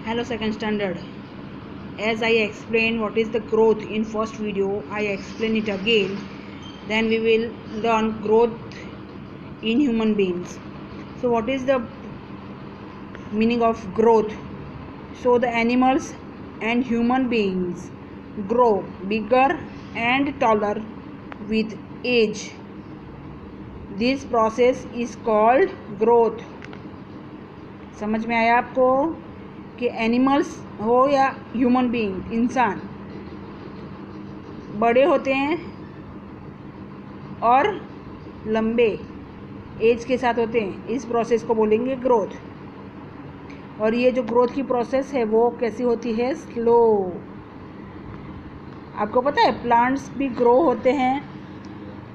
Hello second standard. As I explained what is the growth in first video, I explain it again. Then we will learn growth in human beings. So what is the meaning of growth? So the animals and human beings grow bigger and taller with age. This process is called growth. समझ में आया आपको कि animals हो या human being, इंसान बड़े होते हैं और लंबे एज के साथ होते हैं, इस प्रोसेस को बोलेंगे ग्रोथ। और ये जो ग्रोथ की प्रोसेस है वो कैसी होती है? स्लो। आपको पता है प्लांट्स भी ग्रो होते हैं,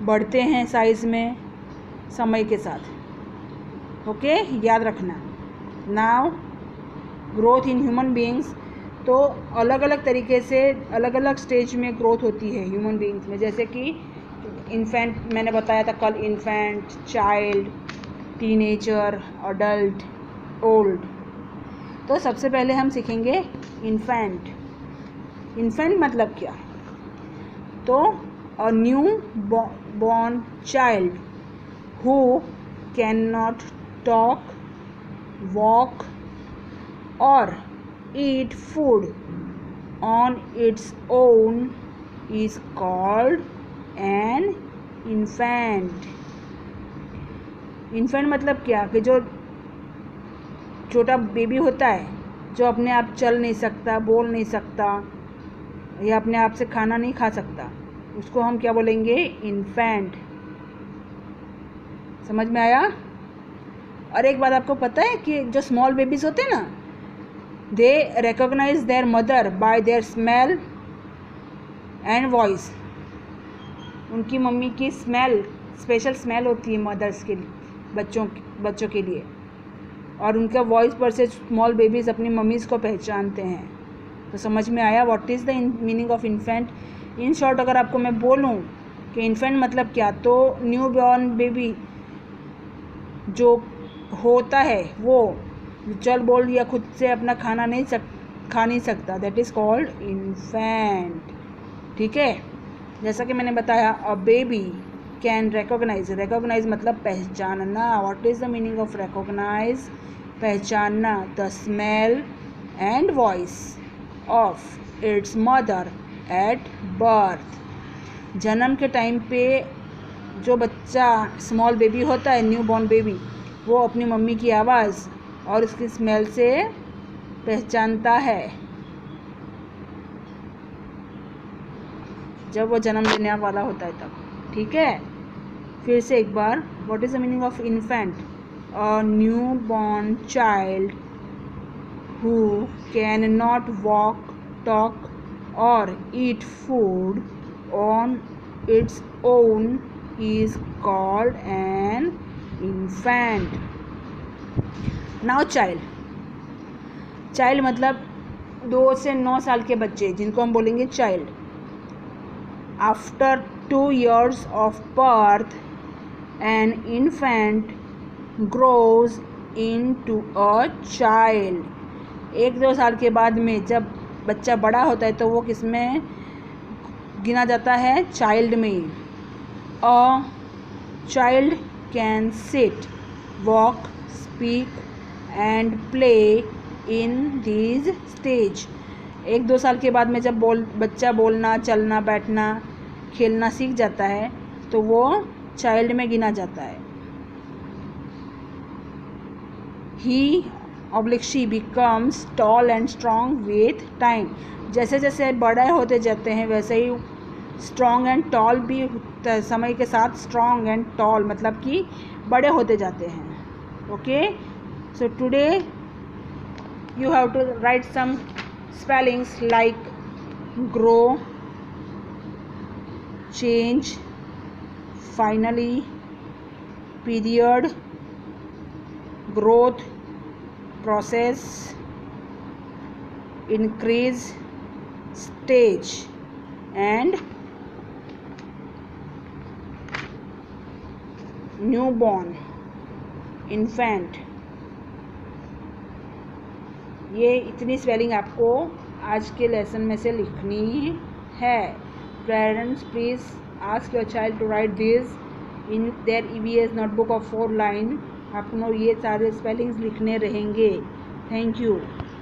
बढ़ते हैं साइज में समय के साथ। ओके, याद रखना। Now growth in human beings, तो अलग अलग तरीके से अलग अलग स्टेज में ग्रोथ होती है ह्यूमन बीइंग्स में। जैसे कि इन्फेंट मैंने बताया था कल, infant, child, teenager, adult, old. तो सबसे पहले हम सीखेंगे इन्फेंट। इन्फेंट मतलब क्या? तो अ new born child who can not talk, walk or eat food on its own is called an infant. Infant मतलब क्या? कि जो छोटा बेबी होता है जो अपने आप चल नहीं सकता, बोल नहीं सकता या अपने आप से खाना नहीं खा सकता, उसको हम क्या बोलेंगे? इन्फेंट। समझ में आया? और एक बात आपको पता है कि जो स्मॉल बेबीज़ होते हैं ना, they recognise their mother by their smell and voice. उनकी मम्मी की स्मेल, स्पेशल स्मेल होती है मदर्स के लिए, बच्चों के लिए, और उनका वॉइस पर से स्मॉल बेबीज़ अपनी मम्मीज़ को पहचानते हैं। तो समझ में आया what is the meaning of infant? In short अगर आपको मैं बोलूँ कि इन्फेंट मतलब क्या, तो न्यू बॉर्न बेबी जो होता है वो चल बोल या खुद से अपना खा नहीं सकता, दैट इज़ कॉल्ड इन्फेंट। ठीक है, जैसा कि मैंने बताया अ बेबी कैन रिकॉग्नाइज मतलब पहचानना। What is the meaning of recognise? पहचानना। The smell and voice of its mother at birth. जन्म के टाइम पे जो बच्चा स्मॉल बेबी होता है, न्यू बॉर्न बेबी, वो अपनी मम्मी की आवाज़ और उसकी स्मेल से पहचानता है जब वो जन्म लेने वाला होता है तब। ठीक है, फिर से एक बार, what is the meaning of infant? A new born child who can not walk, talk और eat food on its own is called an infant. Now child मतलब 2 से 9 साल के बच्चे, जिनको हम बोलेंगे child. After 2 years of birth an infant grows into a child. 1-2 साल के बाद में जब बच्चा बड़ा होता है तो वो किस में गिना जाता है? चाइल्ड में। A child can sit, walk, speak and play in these stage. 1-2 साल के बाद में जब बच्चा बोलना, चलना, बैठना, खेलना सीख जाता है तो वो चाइल्ड में गिना जाता है। She becomes tall and strong with time. जैसे जैसे बड़े होते जाते हैं वैसे ही स्ट्रॉन्ग एंड टॉल भी समय के साथ, स्ट्रॉन्ग एंड टॉल मतलब कि बड़े होते जाते हैं। Okay, so today you have to write some spellings like grow, change, finally, period, growth, process, increase, stage and newborn, infant, ये इतनी स्पेलिंग आपको आज के लेसन में से लिखनी है। Parents please ask your child to write this in their EVS notebook of 4 line. आपको ये सारे स्पेलिंग्स लिखने रहेंगे। Thank you.